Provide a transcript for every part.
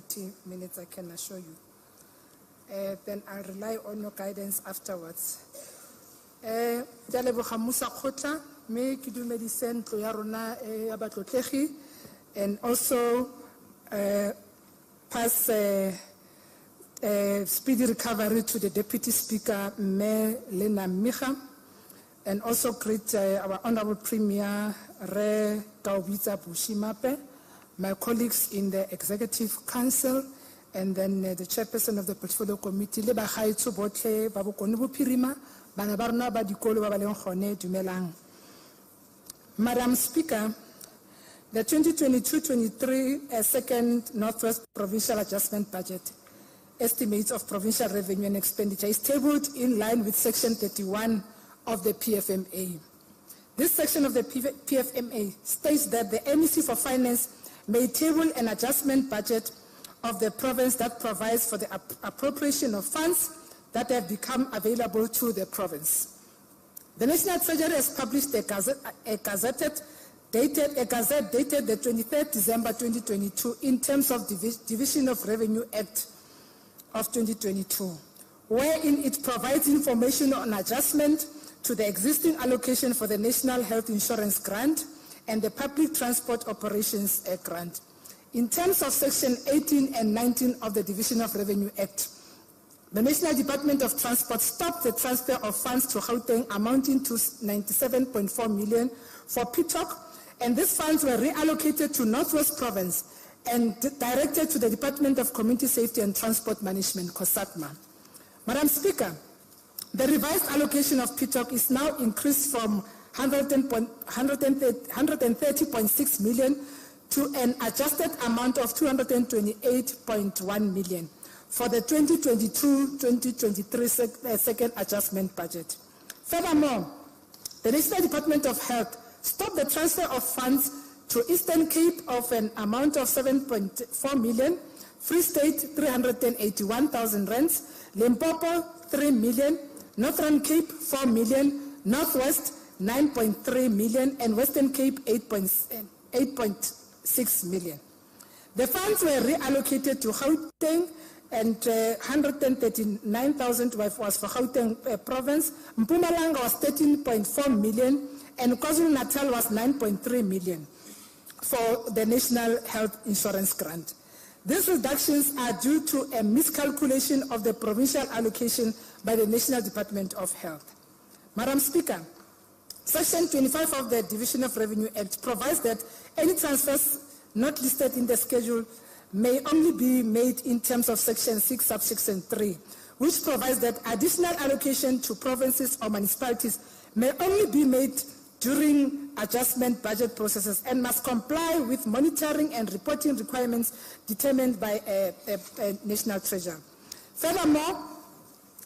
40 minutes, I can assure you. Then I'll rely on your guidance afterwards. And also pass speedy recovery to the Deputy Speaker, Mayor Lena Micha, and also greet our Honorable Premier, Re Taubitsa Bushimape, my colleagues in the Executive Council, and then the Chairperson of the Portfolio Committee, Leba Haitsu Botle, Babu Konubu Pirima, Banabarna Badikolo Babaleon Hone Dumelang. Madam Speaker, the 2022-23 second Northwest Provincial Adjustment Budget estimates of provincial revenue and expenditure is tabled in line with Section 31 of the PFMA. This section of the PFMA states that the MEC for Finance may table an adjustment budget of the province that provides for the appropriation of funds that have become available to the province. The National Treasury has published a gazette dated the 23rd December 2022 in terms of Division of Revenue Act of 2022, wherein it provides information on adjustment to the existing allocation for the National Health Insurance Grant and the Public Transport Operations Grant. In terms of Section 18 and 19 of the Division of Revenue Act, the National Department of Transport stopped the transfer of funds to Gauteng amounting to 97.4 million for PTOC, and these funds were reallocated to Northwest Province and directed to the Department of Community Safety and Transport Management, COSATMA. Madam Speaker, the revised allocation of PTOC is now increased from 130.6 million to an adjusted amount of 228.1 million for the 2022-2023 second adjustment budget. Furthermore, the National Department of Health stopped the transfer of funds to Eastern Cape of an amount of 7.4 million, Free State 381,000 rands, Limpopo 3 million, Northern Cape 4 million, Northwest 9.3 million, and Western Cape 8.6 million. The funds were reallocated to Gauteng, and 139,000 was for Gauteng province. Mpumalanga was 13.4 million, and KwaZulu-Natal was 9.3 million for the National Health Insurance Grant. These reductions are due to a miscalculation of the provincial allocation by the National Department of Health. Madam Speaker, Section 25 of the Division of Revenue Act provides that any transfers not listed in the schedule may only be made in terms of Section 6, subsection 3, which provides that additional allocation to provinces or municipalities may only be made during adjustment budget processes and must comply with monitoring and reporting requirements determined by a national treasurer. Furthermore,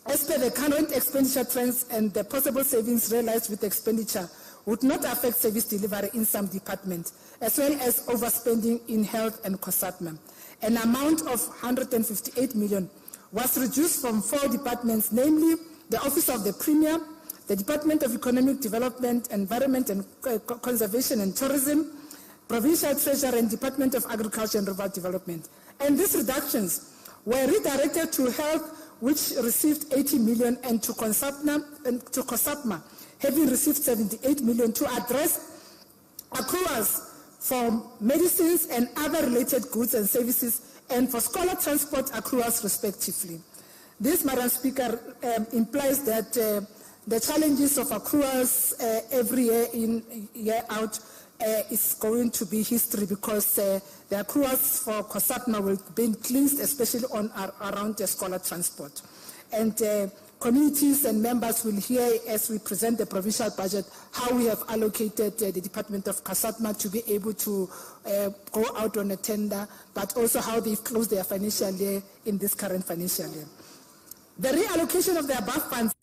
as per the current expenditure trends and the possible savings realized with expenditure would not affect service delivery in some departments, as well as overspending in health and COSATMA. An amount of 158 million was reduced from 4 departments, namely the Office of the Premier, the Department of Economic Development, Environment and Conservation and Tourism, Provincial Treasury, and Department of Agriculture and Rural Development. And these reductions were redirected to health, which received 80 million, and to COSATMA, having received 78 million to address accruals for medicines and other related goods and services, and for scholar transport accruals respectively. This, Madam Speaker, implies that the challenges of accruals every year in, year out is going to be history, because the accruals for COSATMA will be cleansed, especially on around the scholar transport. And communities and members will hear, as we present the provincial budget, how we have allocated the Department of COSATMA to be able to go out on a tender, but also how they've closed their financial year in this current financial year. The reallocation of the above funds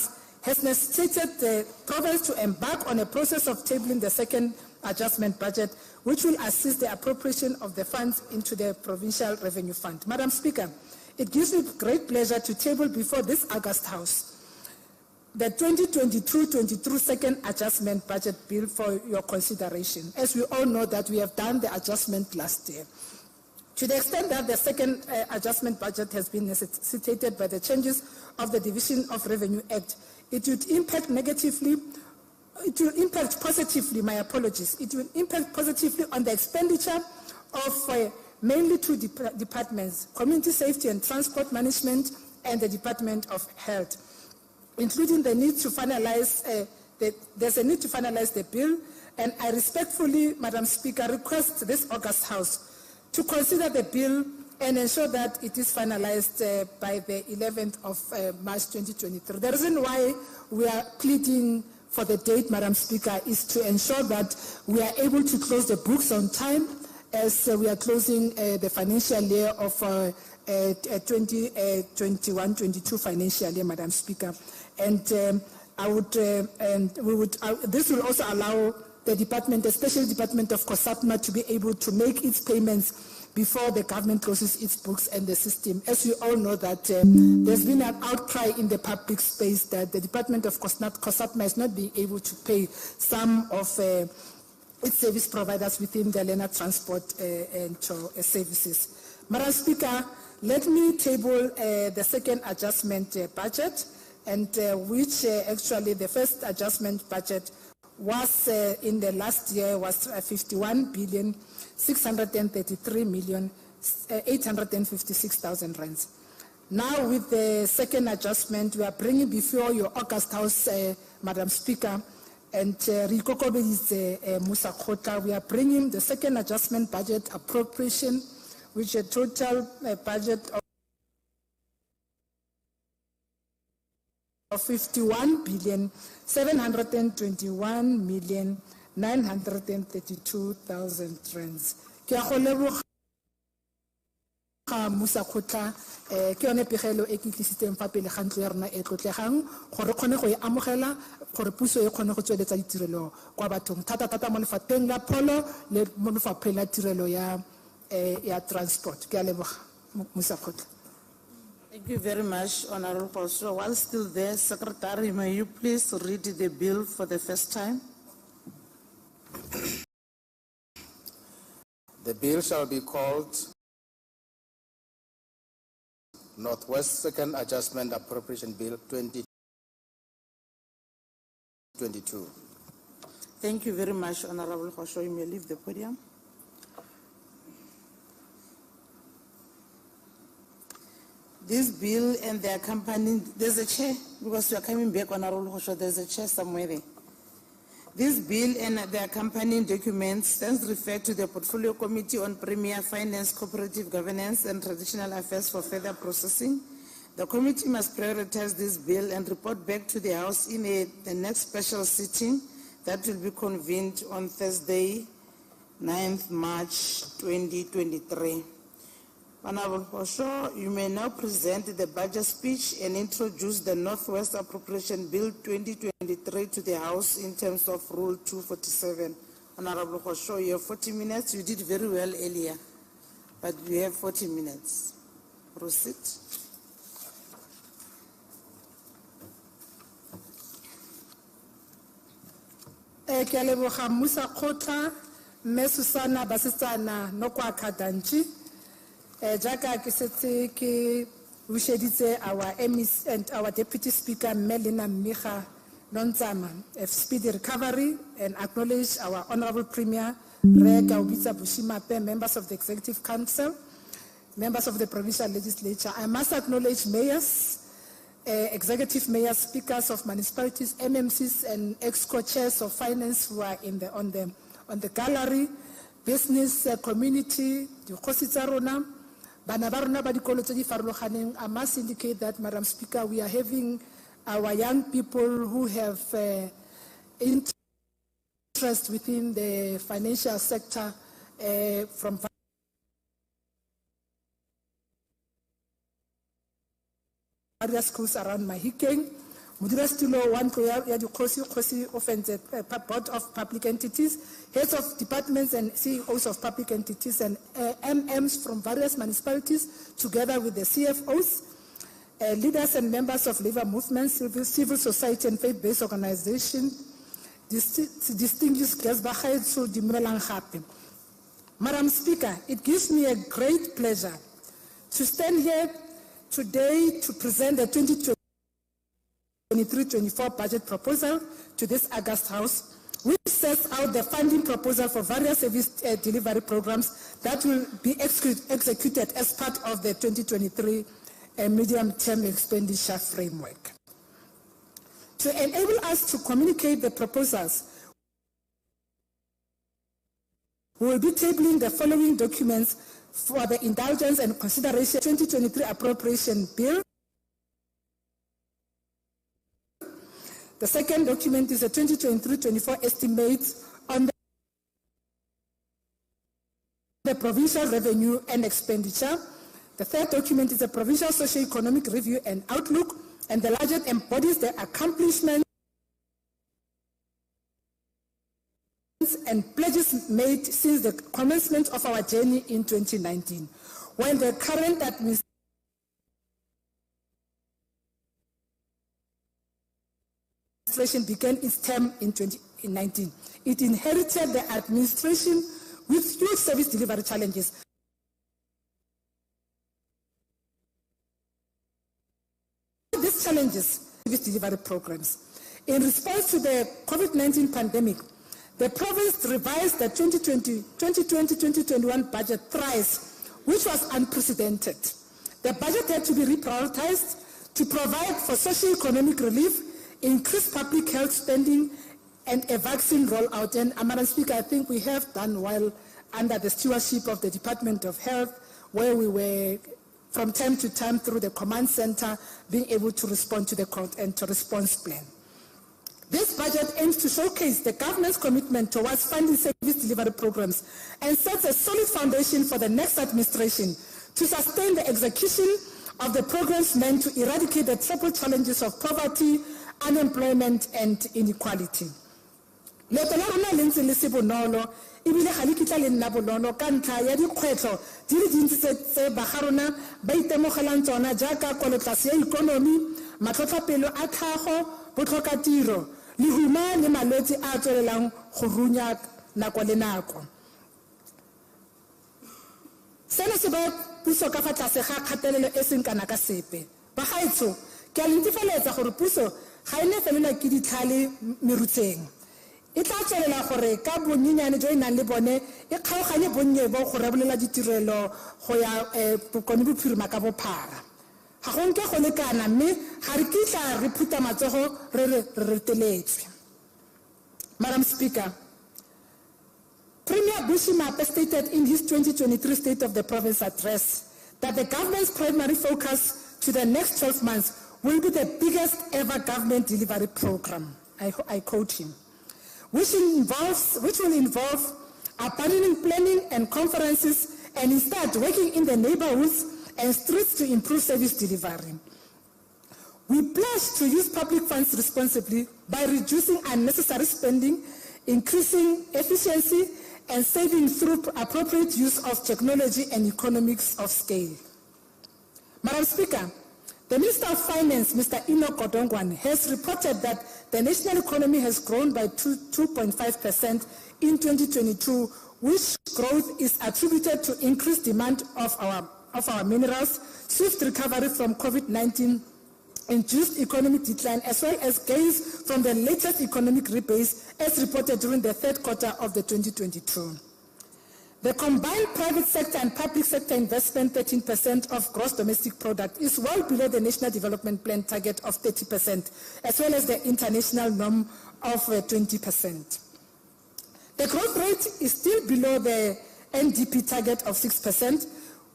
has necessitated the province to embark on a process of tabling the second adjustment budget, which will assist the appropriation of the funds into the Provincial Revenue Fund. Madam Speaker, it gives me great pleasure to table before this August House the 2022-23 second adjustment budget bill for your consideration. As we all know that we have done the adjustment last year. To the extent that the second adjustment budget has been necessitated by the changes of the Division of Revenue Act, it would impact positively, my apologies, it will impact positively on the expenditure of mainly two departments, Community Safety and Transport Management and the Department of Health, including the need to finalize, there's a need to finalize the bill, and I respectfully, Madam Speaker, request this August House to consider the bill and ensure that it is finalized by the 11th of March 2023. The reason why we are pleading for the date, Madam Speaker, is to ensure that we are able to close the books on time as we are closing the financial year of 2021-22 financial year, Madam Speaker. And this will also allow the department, the Special Department of COSAPMA, to be able to make its payments before the government closes its books and the system. As we all know that there's been an outcry in the public space that the Department of COSAPMA is not being able to pay some of its service providers within the Lena Transport and services. Madam Speaker, let me table the second adjustment budget, and which actually the first adjustment budget was in the last year was 51,633,856,000 rands. Now with the second adjustment, we are bringing before your August House, Madam Speaker, and Musa Kota, we are bringing the second adjustment budget appropriation, which a total budget of 51,721,932,000 rands. Musa Kota ke yone pegelo e ke tlisitseng fa pele ga ntlo ya rona e tlotlegang gore kgone go e amogela gore puso e kgone go tsweletsa ditirelo kwa bathong thata mo lefapheng la pholo le mo lefapheng la tirelo ya transport. Ke a leboga Musa Kota. Thank you very much, Honorable Pastor. While still there, Secretary, may you please read the bill for the first time? The bill shall be called Northwest Second Adjustment Appropriation Bill 2022. Thank you very much, Honorable Pastor. You may leave the podium. This bill and the accompanying, there's a chair, because you are coming back, Honorable Pastor, there's a chair somewhere there. This bill and the accompanying documents stands referred to the Portfolio Committee on Premier Finance, Cooperative Governance and Traditional Affairs for further processing. The committee must prioritize this bill and report back to the House in the next special sitting that will be convened on Thursday, 9th March 2023. Honorable Pastor, you may now present the budget speech and introduce the Northwest Appropriation Bill 2023 to the House in terms of Rule 247. Honorable Pastor, you have 40 minutes. You did very well earlier, but you have 40 minutes. Proceed. Ke a leboga Musa Kota, mme Susana Basetsana no kwa Kadanchi. Jaka ke setse ke busheditse our MEC and our Deputy Speaker Melina Micha Nontsama of speedy recovery, and acknowledge our Honorable Premier Reka Ubitsa Bushimape, members of the Executive Council, members of the Provincial Legislature. I must acknowledge mayors, executive mayors, speakers of municipalities, MMCs, and ex-co-chairs of finance who are on the gallery, business community, the Kositsarona. I must indicate that, Madam Speaker, we are having our young people who have interest within the financial sector from various schools around Mahikeng. Mudirastulo one Board of Public Entities, heads of departments and CEOs of public entities, and MMs from various municipalities, together with the CFOs, leaders and members of labor movements, civil society and faith-based organizations, distinguished guests, Madam Speaker, it gives me a great pleasure to stand here today to present the 2023-24 budget proposal to this August House, which sets out the funding proposal for various service delivery programs that will be executed as part of the 2023 medium-term expenditure framework. To enable us to communicate the proposals, we will be tabling the following documents for the indulgence and consideration 2023 appropriation bill. The second document is the 2023-24 estimates on the provincial revenue and expenditure. The third document is a provincial socio-economic review and outlook, and the largest embodies the accomplishments and pledges made since the commencement of our journey in 2019, when the current administration began its term in 2019. It inherited the administration with huge service delivery challenges. These challenges, service delivery programs. In response to the COVID-19 pandemic, the province revised the 2020-2021 budget thrice, which was unprecedented. The budget had to be reprioritized to provide for socio-economic relief, increased public health spending, and a vaccine rollout. And Madam Speaker, I think we have done well under the stewardship of the Department of Health, where we were from time to time through the command center being able to respond to the call and to response plan. This budget aims to showcase the government's commitment towards funding service delivery programs and sets a solid foundation for the next administration to sustain the execution of the programs meant to eradicate the triple challenges of poverty, unemployment, and inequality. Leto la rona le ntse le se bonolo ebile ga le kitla le nna bonolo ka ntlha ya dikgwetlho di le dintsi tse bagarona ba itemogelang tsona jaaka kolotlase ya ikonomi, matlhotlhapelo a tlhago, botlhokatiro, lehuma le malwetse a tswelelang go runya nako le nako. Seno se ba puso ka fa tlase ga kgatelelo e seng kana ka sepe. Bagaetsho, ke a le netefaletsa gore puso ga e ne felela ke ditlhale merutseng. E tla tswelela gore ka bonyenyane jo e nang le bone e kgaoganye bonnye bo go rebolela ditirelo go ya bokone bophirima ka bophara. Ga go nke go lekana mme ga re kitla re phuta matsogo re reteletswe. Madam Speaker, Premier Bushimape stated in his 2023 State of the Province address that the government's primary focus to the next 12 months will be the biggest ever government delivery program. I quote him, which will involve abandoning planning and conferences and instead working in the neighborhoods and streets to improve service delivery. We pledge to use public funds responsibly by reducing unnecessary spending, increasing efficiency, and saving through appropriate use of technology and economics of scale. Madam Speaker, the Minister of Finance, Mr. Enoch Godongwan, has reported that the national economy has grown by 2.5% in 2022, which growth is attributed to increased demand of our minerals, swift recovery from COVID-19 induced economic decline, as well as gains from the latest economic rebase as reported during the third quarter of the 2022. The combined private sector and public sector investment, 13% of gross domestic product, is well below the National Development Plan target of 30%, as well as the international norm of 20%. The growth rate is still below the NDP target of 6%,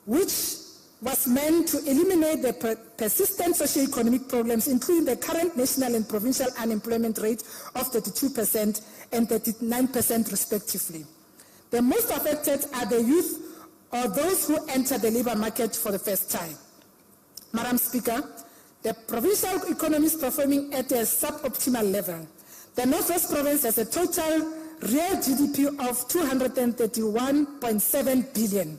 which was meant to eliminate the persistent socio-economic problems, including the current national and provincial unemployment rate of 32% and 39% respectively. The most affected are the youth or those who enter the labor market for the first time. Madam Speaker, the provincial economy is performing at a suboptimal level. The Northwest Province has a total real GDP of 231.7 billion.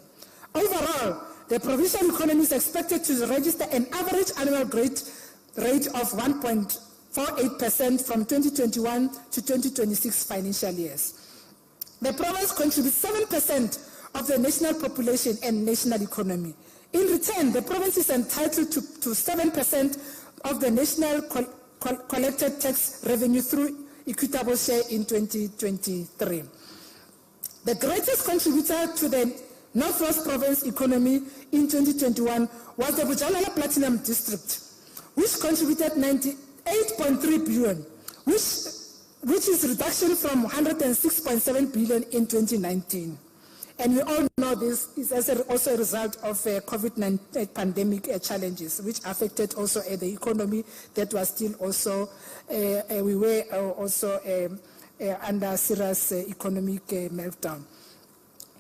Overall, the provincial economy is expected to register an average annual growth rate of 1.48% from 2021 to 2026 financial years. The province contributes 7% of the national population and national economy. In return, the province is entitled to 7% of the national collected tax revenue through equitable share in 2023. The greatest contributor to the Northwest Province economy in 2021 was the Bujalala Platinum District, which contributed 98.3 billion, which is reduction from 106.7 billion in 2019. And we all know this is also a result of COVID-19 pandemic challenges, which affected also the economy that was still also, we were also under serious economic meltdown.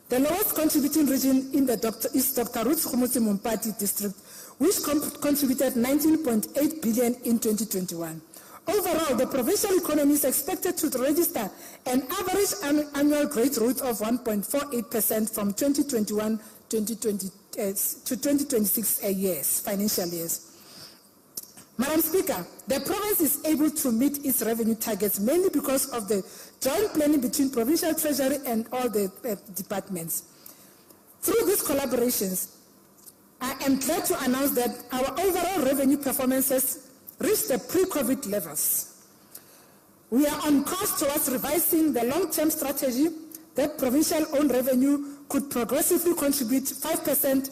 The lowest contributing region in the is Dr. Ruth Khumutsi Mumpati district, which contributed 19.8 billion in 2021. Overall, the provincial economy is expected to register an average annual growth rate of 1.48% from 2021 to 2026 financial years. Madam Speaker, the province is able to meet its revenue targets mainly because of the joint planning between provincial treasury and all the departments. Through these collaborations, I am glad to announce that our overall revenue performances reached the pre-COVID levels. We are on course towards revising the long-term strategy that provincial owned revenue could progressively contribute 5%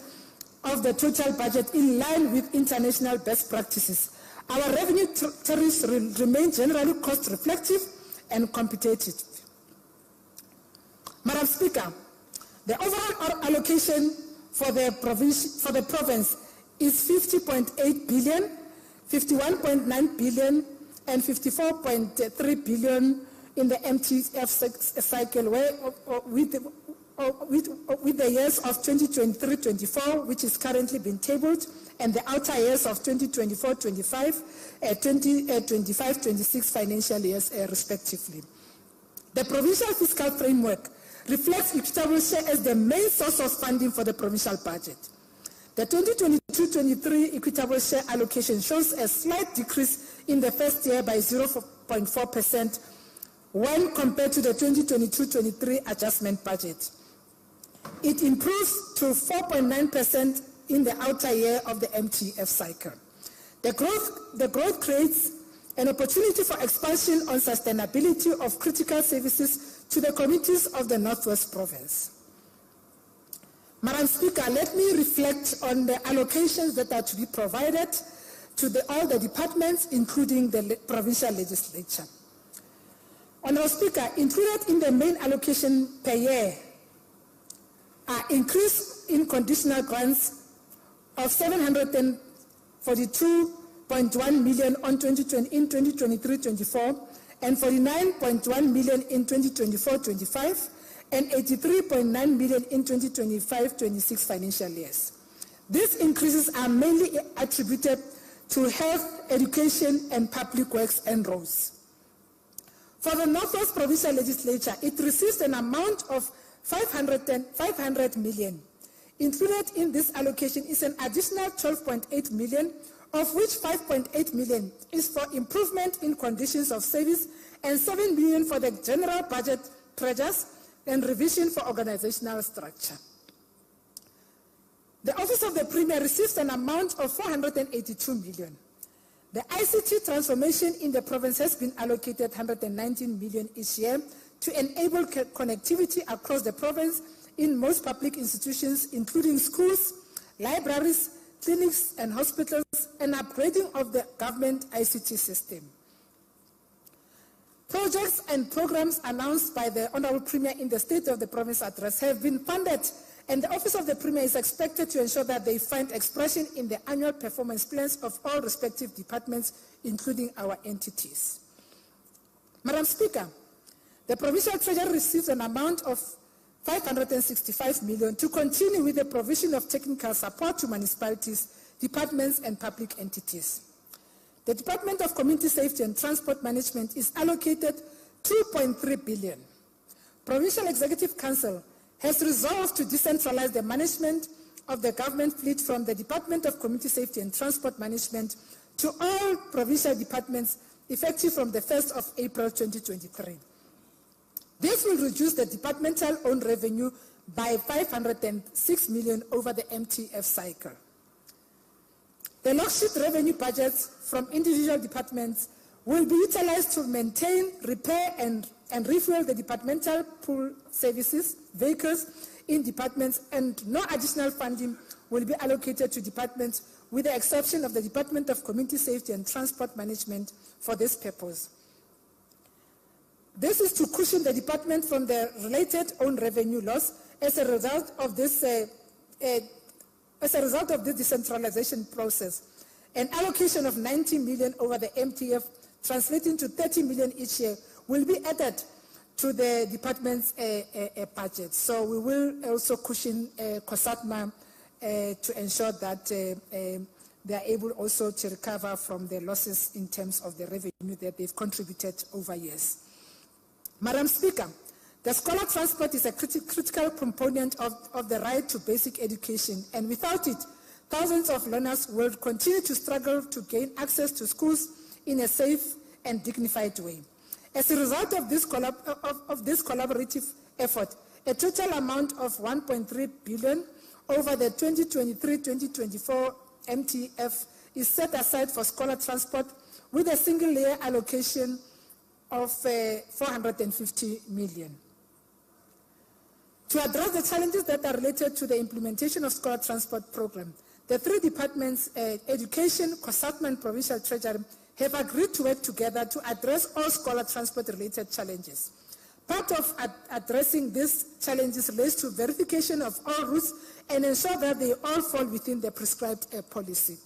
of the total budget in line with international best practices. Our revenue tariffs remain generally cost reflective and competitive. Madam Speaker, the overall allocation for the province is 50.8 billion, 51.9 billion and 54.3 billion in the MTF cycle, where with the years of 2023-24, which is currently being tabled, and the outer years of 2024-25, 2025-26 financial years, respectively. The provincial fiscal framework reflects equitable share as the main source of funding for the provincial budget. The 2022-23 equitable share allocation shows a slight decrease in the first year by 0.4% when compared to the 2022-23 adjustment budget. It improves to 4.9% in the outer year of the MTF cycle. The growth creates an opportunity for expansion on sustainability of critical services to the communities of the Northwest Province. Madam Speaker, let me reflect on the allocations that are to be provided to all the departments, including the provincial legislature. Honourable Speaker, included in the main allocation per year are increase in conditional grants of 742.1 million in 2023-24 and 49.1 million in 2024-25 and 83.9 million in 2025-26 financial years. These increases are mainly attributed to health, education, and public works and roads. For the Northwest Provincial Legislature, it receives an amount of 500 million. Included in this allocation is an additional 12.8 million, of which 5.8 million is for improvement in conditions of service and 7 million for the general budget treasures and revision for organizational structure. The Office of the Premier receives an amount of 482 million. The ICT transformation in the province has been allocated 119 million each year to enable connectivity across the province in most public institutions, including schools, libraries, clinics, and hospitals, and upgrading of the government ICT system. Projects and programs announced by the Honourable Premier in the State of the Province address have been funded, and the Office of the Premier is expected to ensure that they find expression in the annual performance plans of all respective departments, including our entities. Madam Speaker, the Provincial Treasury receives an amount of 565 million to continue with the provision of technical support to municipalities, departments, and public entities. The Department of Community Safety and Transport Management is allocated 2.3 billion. Provincial Executive Council has resolved to decentralize the management of the government fleet from the Department of Community Safety and Transport Management to all provincial departments effective from the 1st of April 2023. This will reduce the departmental owned revenue by 506 million over the MTF cycle. The log-sheet revenue budgets from individual departments will be utilized to maintain, repair, and refuel the departmental pool services, vehicles in departments, and no additional funding will be allocated to departments with the exception of the Department of Community Safety and Transport Management for this purpose. This is to cushion the department from the related own revenue loss as a result of this decentralization process. An allocation of 90 million over the MTF, translating to 30 million each year, will be added to the department's budget. So we will also cushion COSATMA to ensure that they are able also to recover from the losses in terms of the revenue that they've contributed over years. Madam Speaker, the scholar transport is a critical component of the right to basic education, and without it, thousands of learners will continue to struggle to gain access to schools in a safe and dignified way. As a result of this collaborative effort, a total amount of 1.3 billion over the 2023-2024 MTF is set aside for scholar transport with a single layer allocation of 450 million. To address the challenges that are related to the implementation of scholar transport program, the three departments, Education, COSATMA, and Provincial Treasury, have agreed to work together to address all scholar transport-related challenges. Part of addressing these challenges relates to verification of all routes and ensure that they all fall within the prescribed policy.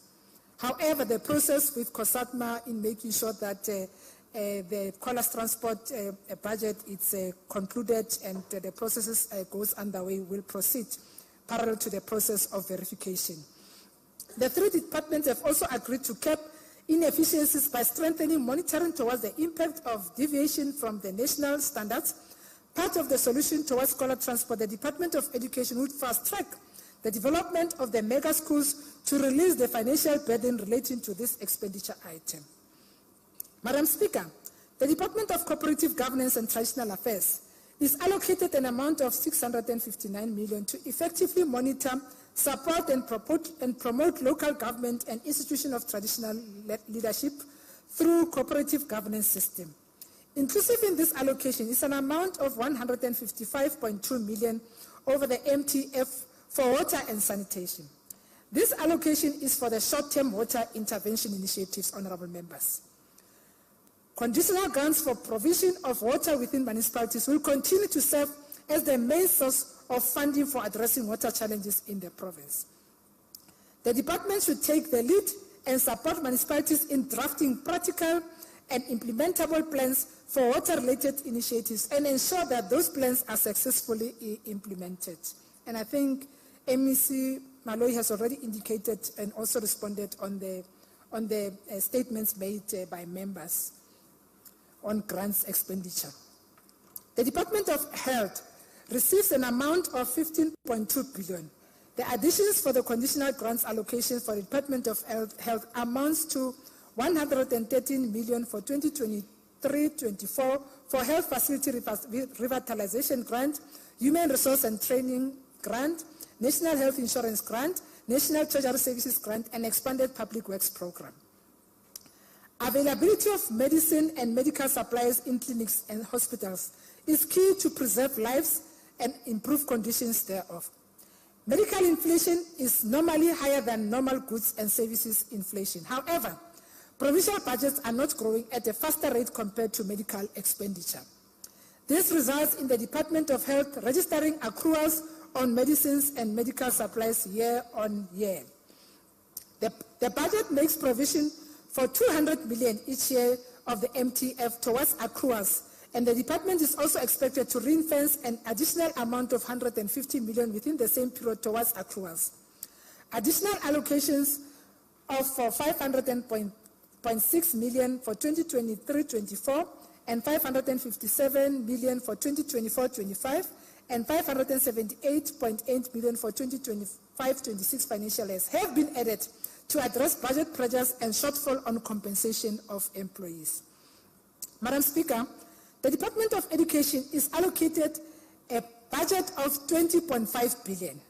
However, the process with COSATMA in making sure that the scholar transport budget is concluded and the processes goes underway will proceed parallel to the process of verification. The three departments have also agreed to cap inefficiencies by strengthening monitoring towards the impact of deviation from the national standards. Part of the solution towards scholar transport, the Department of Education would fast-track the development of the mega schools to release the financial burden relating to this expenditure item. Madam Speaker, the Department of Cooperative Governance and Traditional Affairs is allocated an amount of 659 million to effectively monitor, support, and promote local government and institution of traditional leadership through cooperative governance system. Inclusive in this allocation is an amount of 155.2 million over the MTF for water and sanitation. This allocation is for the short-term water intervention initiatives, honorable members. Conditional grants for provision of water within municipalities will continue to serve as the main source of funding for addressing water challenges in the province. The department should take the lead and support municipalities in drafting practical and implementable plans for water-related initiatives and ensure that those plans are successfully implemented. And I think MEC Malloy has already indicated and also responded on the statements made by members on grants expenditure. The Department of Health receives an amount of 15.2 billion. The additions for the conditional grants allocation for the Department of Health amounts to 113 million for 2023-24 for health facility revitalization grant, human resource and training grant, national health insurance grant, national treasury services grant, and expanded public works program. Availability of medicine and medical supplies in clinics and hospitals is key to preserve lives and improve conditions thereof. Medical inflation is normally higher than normal goods and services inflation. However, provincial budgets are not growing at a faster rate compared to medical expenditure. This results in the Department of Health registering accruals on medicines and medical supplies year on year. The budget makes provision for 200 million each year of the MTF towards accruals, and the department is also expected to ring-fence an additional amount of 150 million within the same period towards accruals. Additional allocations of 500.6 million for 2023-24 and 557 million for 2024-25 and 578.8 million for 2025-26 financial years have been added to address budget pressures and shortfall on compensation of employees. Madam Speaker, the Department of Education is allocated a budget of 20.5 billion.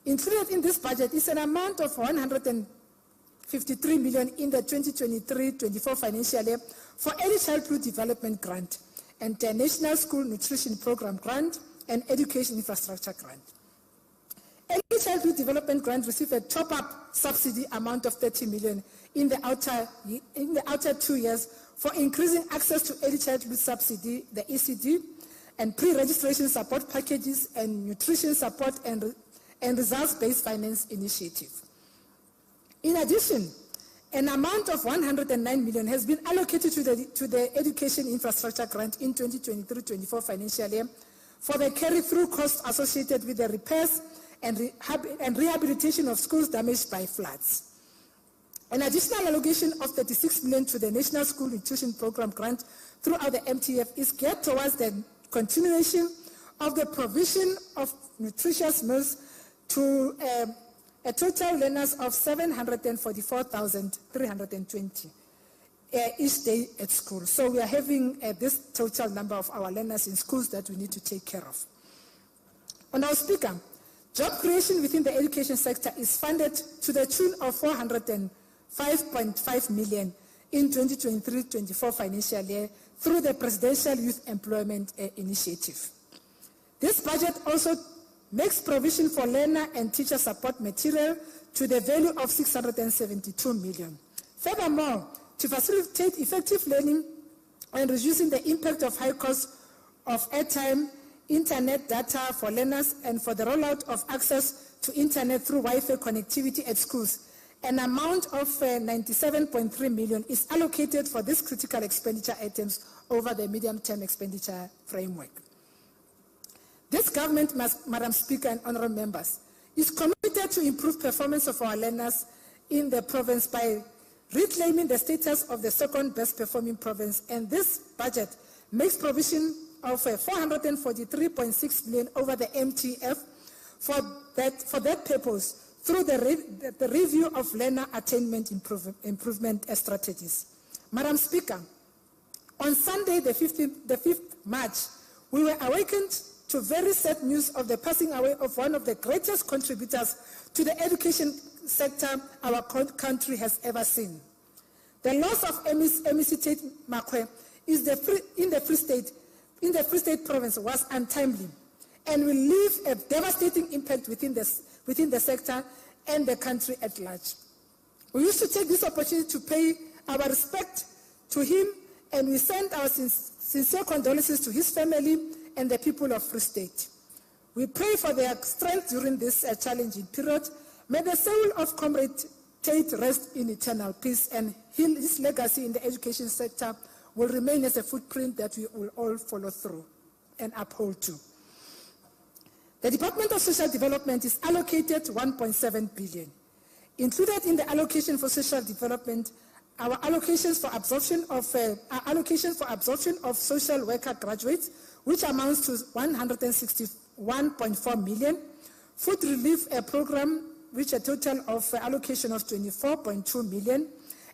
Included in this budget is an amount of 153 million in the 2023-24 financial year for early childhood development grant and the National School Nutrition Program grant and Education Infrastructure grant. Early childhood development grant received a top-up subsidy amount of 30 million in the outer 2 years for increasing access to early childhood subsidy, the ECD, and pre-registration support packages and nutrition support and results-based finance initiative. In addition, an amount of 109 million has been allocated to the Education Infrastructure Grant in 2023-24 financial year for the carry-through costs associated with the repairs and rehabilitation of schools damaged by floods. An additional allocation of 36 million to the National School Nutrition Program grant throughout the MTF is geared towards the continuation of the provision of nutritious meals to a total learners of 744,320 each day at school. So we are having this total number of our learners in schools that we need to take care of. On our speaker, job creation within the education sector is funded to the tune of 405.5 million in 2023-24 financial year through the Presidential Youth Employment Initiative. This budget also makes provision for learner and teacher support material to the value of 672 million. Furthermore, to facilitate effective learning and reducing the impact of high costs of airtime, internet data for learners, and for the rollout of access to internet through Wi-Fi connectivity at schools, an amount of 97.3 million is allocated for these critical expenditure items over the medium-term expenditure framework. This government, Madam Speaker and honorable members, is committed to improve performance of our learners in the province by reclaiming the status of the second best performing province, and this budget makes provision of 443.6 million over the MTF for that purpose through the review of learner attainment improvement strategies. Madam Speaker, on Sunday, the 5th March, we were awakened to very sad news of the passing away of one of the greatest contributors to the education sector our country has ever seen. The loss of MEC Tate Makwe in the Free State province was untimely and will leave a devastating impact within the sector and the country at large. We wish to take this opportunity to pay our respect to him, and we send our sincere condolences to his family and the people of Free State. We pray for their strength during this challenging period. May the soul of Comrade Tate rest in eternal peace, and his legacy in the education sector will remain as a footprint that we will all follow through and uphold to. The Department of Social Development is allocated 1.7 billion. Included in the allocation for social development, our allocations for absorption of social worker graduates, which amounts to 161.4 million. Food relief program, which a total of allocation of 24.2 million,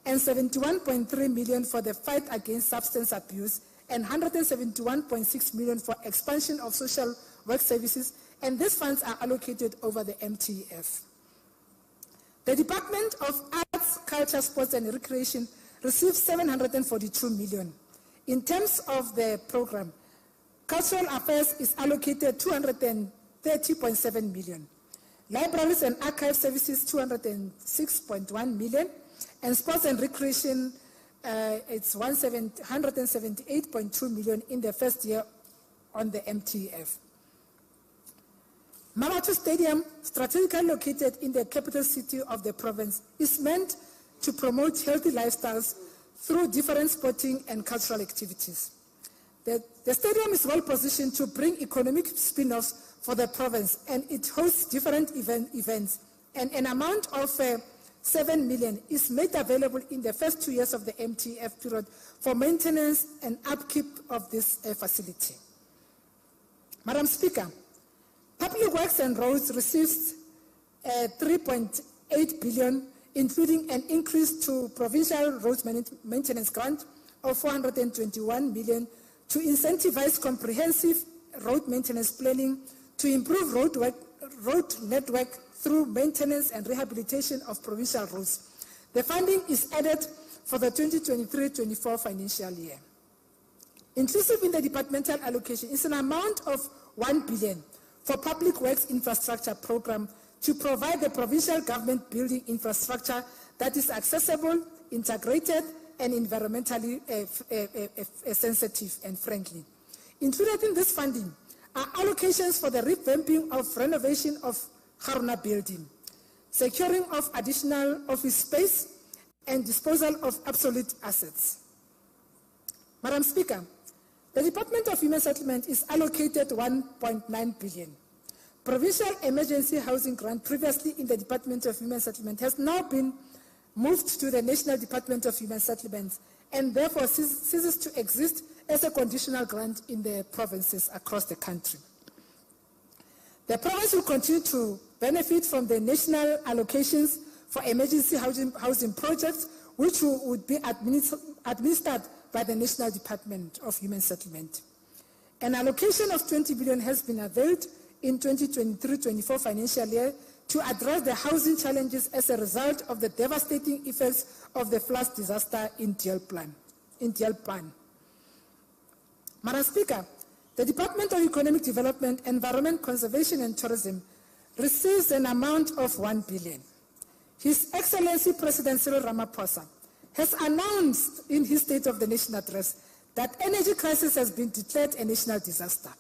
and 71.3 million for the fight against substance abuse, and 171.6 million for expansion of social work services, and these funds are allocated over the MTF. The Department of Arts, Culture, Sports and Recreation received 742 million. In terms of the program, Cultural Affairs is allocated 230.7 million. Libraries and Archive Services, 206.1 million. And Sports and Recreation, it's 178.2 million in the first year on the MTF. Mamatu Stadium, strategically located in the capital city of the province, is meant to promote healthy lifestyles through different sporting and cultural activities. The stadium is well positioned to bring economic spin-offs for the province, and it hosts different events, and an amount of 7 million is made available in the first 2 years of the MTF period for maintenance and upkeep of this facility. Madam Speaker, Public Works and Roads receives 3.8 billion, including an increase to Provincial Roads Maintenance Grant of 421 million to incentivize comprehensive road maintenance planning to improve road network through maintenance and rehabilitation of provincial roads. The funding is added for the 2023-24 financial year. Inclusive in the departmental allocation is an amount of 1 billion for public works infrastructure program to provide the provincial government building infrastructure that is accessible, integrated, and environmentally sensitive and friendly. Included in this funding are allocations for the revamping of renovation of Haruna building, securing of additional office space, and disposal of obsolete assets. Madam Speaker, the Department of Human Settlement is allocated 1.9 billion. Provincial emergency housing grant previously in the Department of Human Settlement has now been moved to the National Department of Human Settlements and therefore ceases to exist as a conditional grant in the provinces across the country. The province will continue to benefit from the national allocations for emergency housing projects, which would be administered by the National Department of Human Settlement. An allocation of 20 billion has been availed in 2023-24 financial year to address the housing challenges as a result of the devastating effects of the flood disaster in Dielpan. Madam Speaker, the Department of Economic Development, Environment, Conservation and Tourism receives an amount of 1 billion. His Excellency President Cyril Ramaphosa has announced in his State of the Nation address that energy crisis has been declared a national disaster.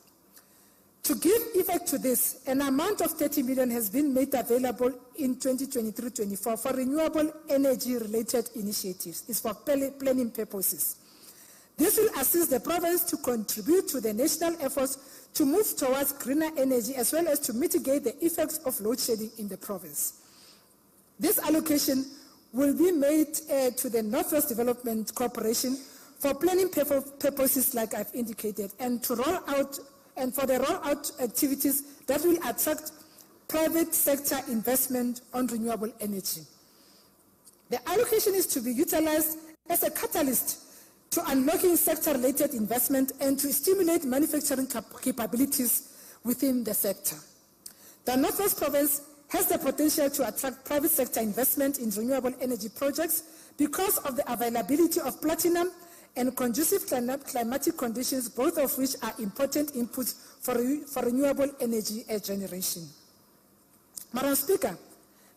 To give effect to this, an amount of 30 million has been made available in 2023-24 for renewable energy-related initiatives. It's for planning purposes. This will assist the province to contribute to the national efforts to move towards greener energy as well as to mitigate the effects of load shedding in the province. This allocation will be made to the Northwest Development Corporation for planning purposes like I've indicated and to roll out and for the rollout activities that will attract private sector investment on renewable energy. The allocation is to be utilized as a catalyst to unlocking sector-related investment and to stimulate manufacturing capabilities within the sector. The Northwest Province has the potential to attract private sector investment in renewable energy projects because of the availability of platinum and conducive climatic conditions, both of which are important inputs for renewable energy generation. Madam Speaker,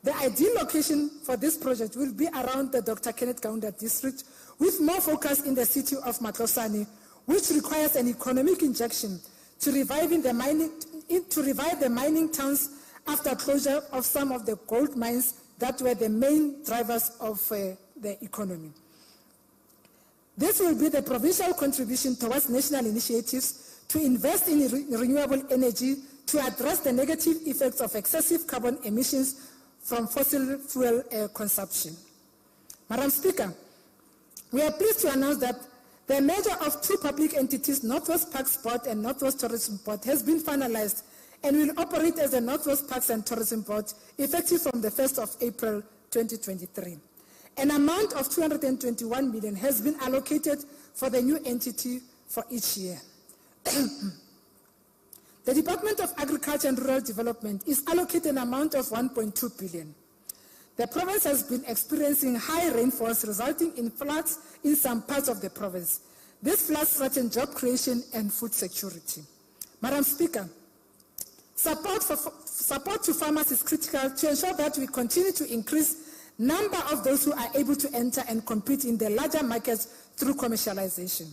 the ideal location for this project will be around the Dr. Kenneth Kaunda district, with more focus in the city of Matlosane, which requires an economic injection to revive the mining towns after closure of some of the gold mines that were the main drivers of the economy. This will be the provincial contribution towards national initiatives to invest in renewable energy to address the negative effects of excessive carbon emissions from fossil fuel consumption. Madam Speaker, we are pleased to announce that the merger of two public entities, Northwest Parks Board and Northwest Tourism Board, has been finalized and will operate as the Northwest Parks and Tourism Board effective from the 1st of April 2023. An amount of 221 million has been allocated for the new entity for each year. The Department of Agriculture and Rural Development is allocated an amount of 1.2 billion. The province has been experiencing high rainfalls resulting in floods in some parts of the province. These floods threaten job creation and food security. Madam Speaker, support to farmers is critical to ensure that we continue to increase number of those who are able to enter and compete in the larger markets through commercialization.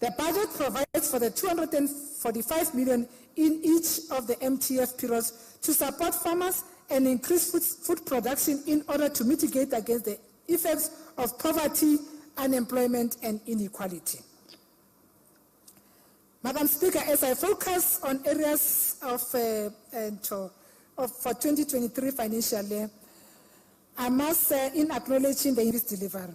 The budget provides for the 245 million in each of the MTF periods to support farmers and increase food production in order to mitigate against the effects of poverty, unemployment, and inequality. Madam Speaker, as I focus on areas for 2023 financial year, I must, in acknowledging the increased delivery,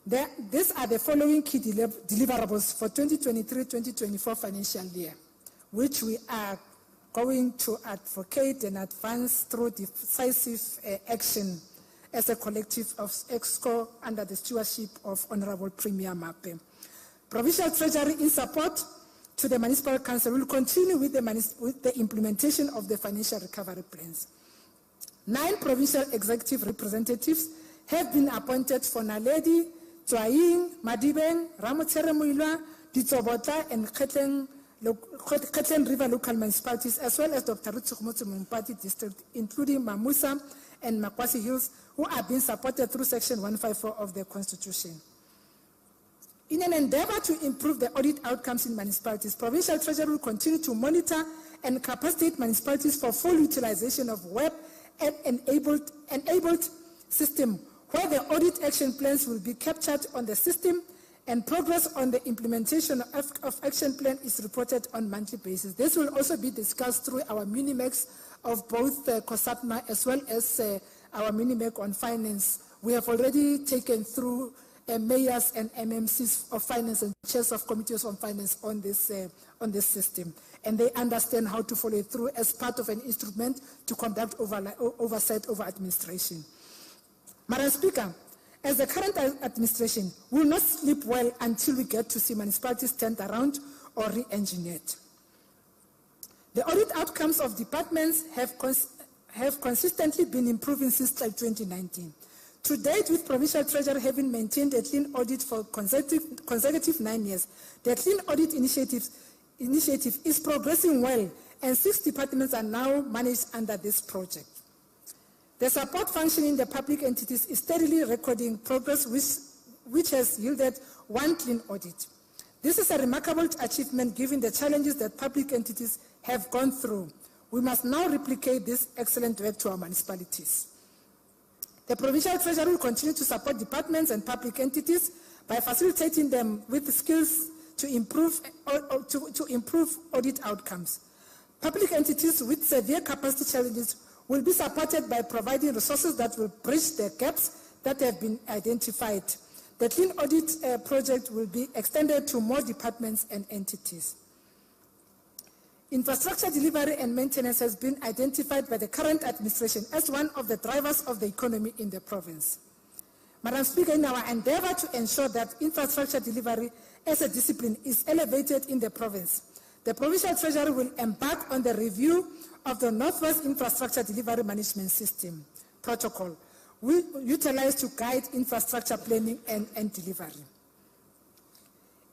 these are the following key deliverables for 2023-2024 financial year, which we are going to advocate and advance through decisive action as a collective of EXCO under the stewardship of Honorable Premier Mape. Provincial Treasury in support to the Municipal Council will continue with the implementation of the financial recovery plans. 9 provincial executive representatives have been appointed for Naledi, Tswaing, Madibeng, Ramotshere Muilwa, Ditsobotla, and Khetlen River local municipalities, as well as Dr. Rutsukhumotso Municipality District, including Mamusa and Makwasi Hills, who are being supported through Section 154 of the Constitution. In an endeavor to improve the audit outcomes in municipalities, Provincial Treasury will continue to monitor and capacitate municipalities for full utilization of web and enabled system, where the audit action plans will be captured on the system and progress on the implementation of action plan is reported on monthly basis. This will also be discussed through our mini-mex of both COSAPMA as well as our mini-mex on finance. We have already taken through mayors and MMCs of finance and chairs of committees on finance on this system, and they understand how to follow it through as part of an instrument to conduct oversight over administration. Madam Speaker, as the current administration will not sleep well until we get to see municipalities turned around or re-engineered. The audit outcomes of departments have consistently been improving since 2019. To date, with Provincial Treasury having maintained a clean audit for consecutive 9 years, the clean audit initiative is progressing well, and 6 departments are now managed under this project. The support function in the public entities is steadily recording progress, which has yielded 1 clean audit. This is a remarkable achievement given the challenges that public entities have gone through. We must now replicate this excellent work to our municipalities. The Provincial Treasury will continue to support departments and public entities by facilitating them with the skills to improve audit outcomes. Public entities with severe capacity challenges will be supported by providing resources that will bridge the gaps that have been identified. The Clean Audit project will be extended to more departments and entities. Infrastructure delivery and maintenance has been identified by the current administration as one of the drivers of the economy in the province. Madam Speaker, in our endeavor to ensure that infrastructure delivery as a discipline is elevated in the province, the Provincial Treasury will embark on the review of the Northwest Infrastructure Delivery Management System protocol, utilized to guide infrastructure planning and delivery.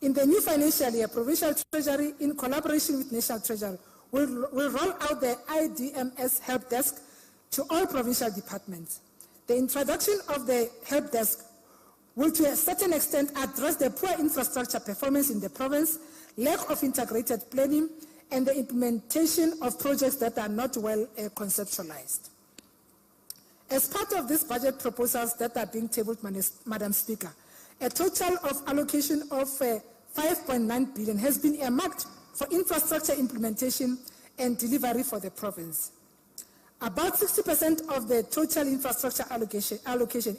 In the new financial year, Provincial Treasury, in collaboration with National Treasury, will roll out the IDMS help desk to all provincial departments. The introduction of the help desk will, to a certain extent, address the poor infrastructure performance in the province, lack of integrated planning, and the implementation of projects that are not well conceptualized. As part of these budget proposals that are being tabled, Madam Speaker, a total of allocation of 5.9 billion has been earmarked for infrastructure implementation and delivery for the province. About 60% of the total infrastructure allocation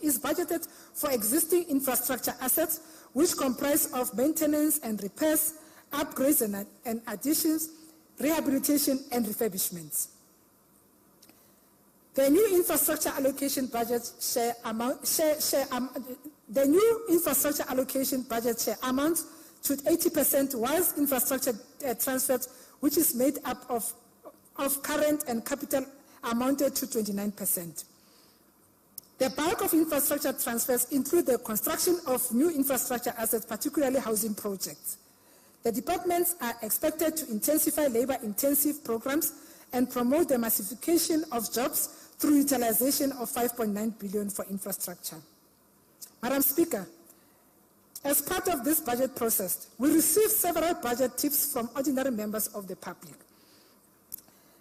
is budgeted for existing infrastructure assets, which comprise of maintenance and repairs, upgrades and additions, rehabilitation and refurbishments. The new infrastructure allocation budget share amounts to 80%, whilst infrastructure transfers, which is made up of current and capital, amounted to 29%. The bulk of infrastructure transfers include the construction of new infrastructure assets, particularly housing projects. The departments are expected to intensify labor-intensive programs and promote the massification of jobs through utilization of 5.9 billion for infrastructure. Madam Speaker, as part of this budget process, we received several budget tips from ordinary members of the public.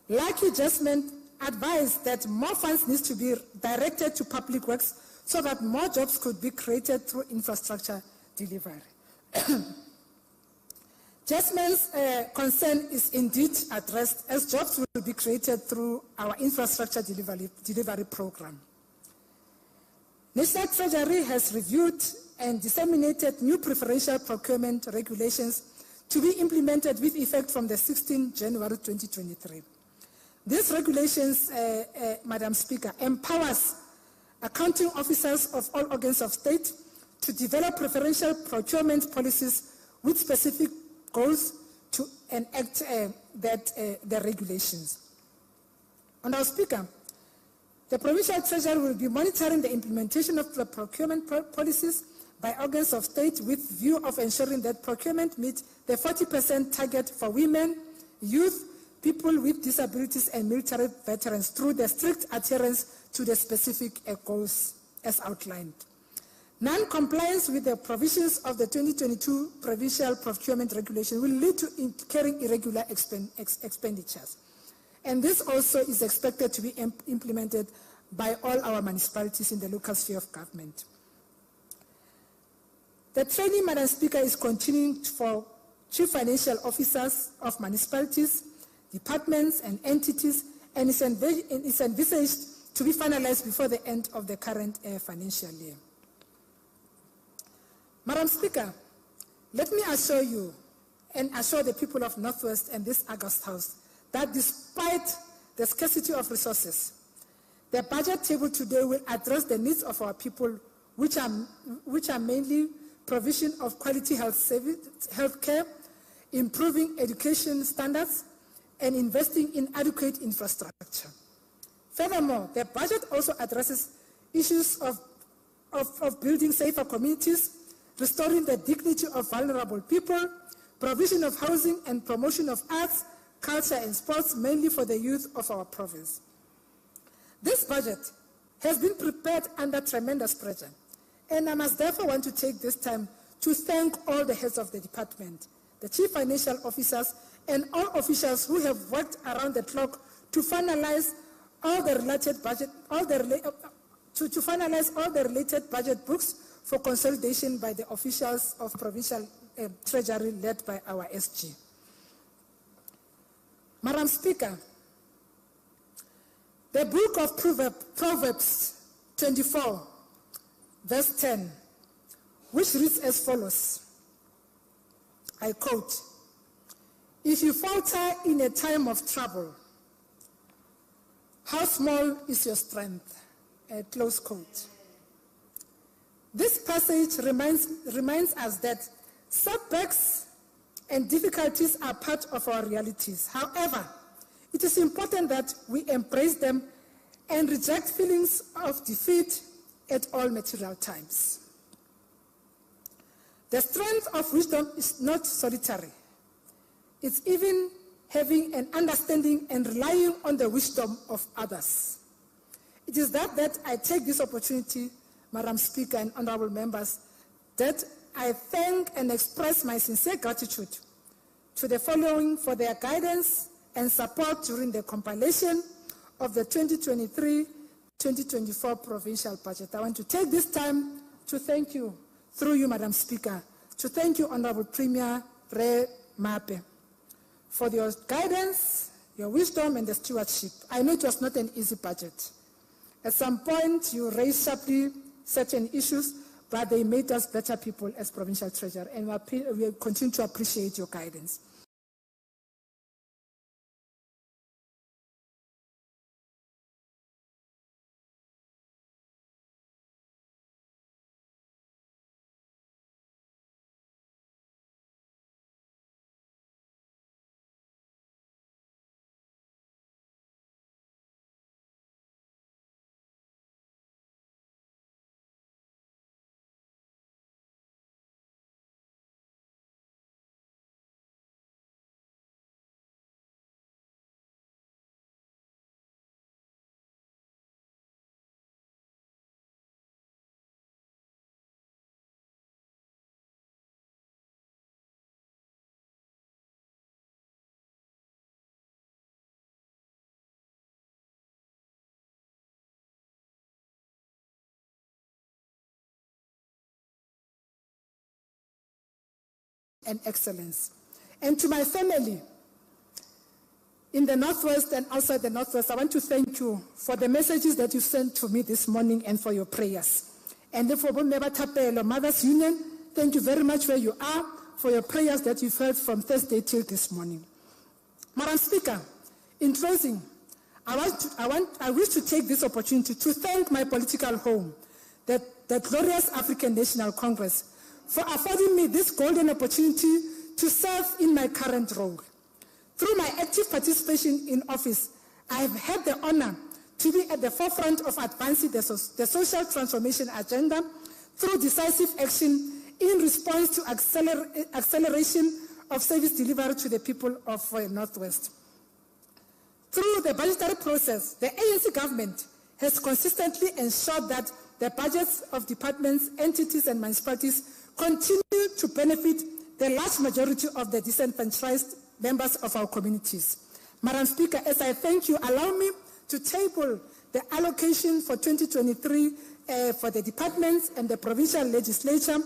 Lucky Jasmine advised that more funds need to be directed to public works so that more jobs could be created through infrastructure delivery. Jasmine's concern is indeed addressed, as jobs will be created through our infrastructure delivery program. National Treasury has reviewed and disseminated new preferential procurement regulations to be implemented with effect from the 16th January 2023. These regulations, Madam Speaker, empowers accounting officers of all organs of state, to develop preferential procurement policies with specific goals to enact the regulations. Honourable Speaker, the Provincial Treasury will be monitoring the implementation of the procurement policies by organs of state with view of ensuring that procurement meets the 40% target for women, youth, people with disabilities and military veterans through the strict adherence to the specific goals as outlined. Non-compliance with the provisions of the 2022 Provincial Procurement Regulation will lead to incurring irregular expenditures. And this also is expected to be implemented by all our municipalities in the local sphere of government. The training, Madam Speaker, is continuing for Chief Financial Officers of municipalities, departments and entities, and is envisaged to be finalized before the end of the current financial year. Madam Speaker, let me assure you and assure the people of Northwest and this August House that despite the scarcity of resources, the budget table today will address the needs of our people, which are mainly provision of quality health care, improving education standards, and investing in adequate infrastructure. Furthermore, the budget also addresses issues of building safer communities, restoring the dignity of vulnerable people, provision of housing and promotion of arts, culture and sports, mainly for the youth of our province. This budget has been prepared under tremendous pressure, and I must therefore want to take this time to thank all the heads of the department, the chief financial officers, and all officials who have worked around the clock to finalize all the related budget books for consolidation by the officials of Provincial Treasury led by our SG. Madam Speaker, the book of Proverbs 24, verse 10, which reads as follows, I quote, "If you falter in a time of trouble, how small is your strength?" Close quote. This passage reminds us that setbacks and difficulties are part of our realities. However, it is important that we embrace them and reject feelings of defeat at all material times. The strength of wisdom is not solitary. It's even having an understanding and relying on the wisdom of others. It is that I take this opportunity, Madam Speaker and honorable members, that I thank and express my sincere gratitude to the following for their guidance and support during the compilation of the 2023-2024 provincial budget. I want to take this time to thank you, through you, Madam Speaker, to thank you, Honorable Premier Re Mape, for your guidance, your wisdom, and the stewardship. I know it was not an easy budget. At some point, you raised sharply certain issues, but they made us better people as Provincial Treasurer, and we continue to appreciate your guidance. And excellence. And to my family in the Northwest and outside the Northwest, I want to thank you for the messages that you sent to me this morning and for your prayers. And therefore, Mothers Union, thank you very much where you are for your prayers that you've heard from Thursday till this morning. Madam Speaker, in closing, I wish to take this opportunity to thank my political home, the glorious African National Congress, for affording me this golden opportunity to serve in my current role. Through my active participation in office, I have had the honor to be at the forefront of advancing the social transformation agenda through decisive action in response to acceleration of service delivery to the people of Northwest. Through the budgetary process, the ANC government has consistently ensured that the budgets of departments, entities, and municipalities continue to benefit the large majority of the disenfranchised members of our communities. Madam Speaker, as I thank you, allow me to table the allocation for 2023 for the departments and the provincial legislature,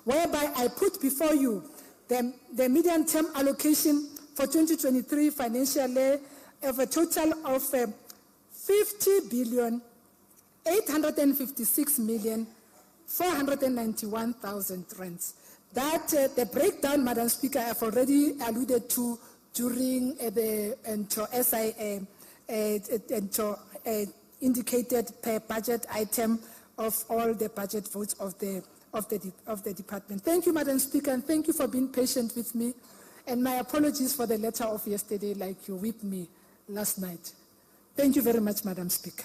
whereby I put before you the medium-term allocation for 2023 financial year of a total of 50,856,491,000 rands. That the breakdown, Madam Speaker, I've already alluded to during the indicated per budget item of all the budget votes of the department. Thank you, Madam Speaker, and thank you for being patient with me. And my apologies for the letter of yesterday, like you whipped me last night. Thank you very much, Madam Speaker.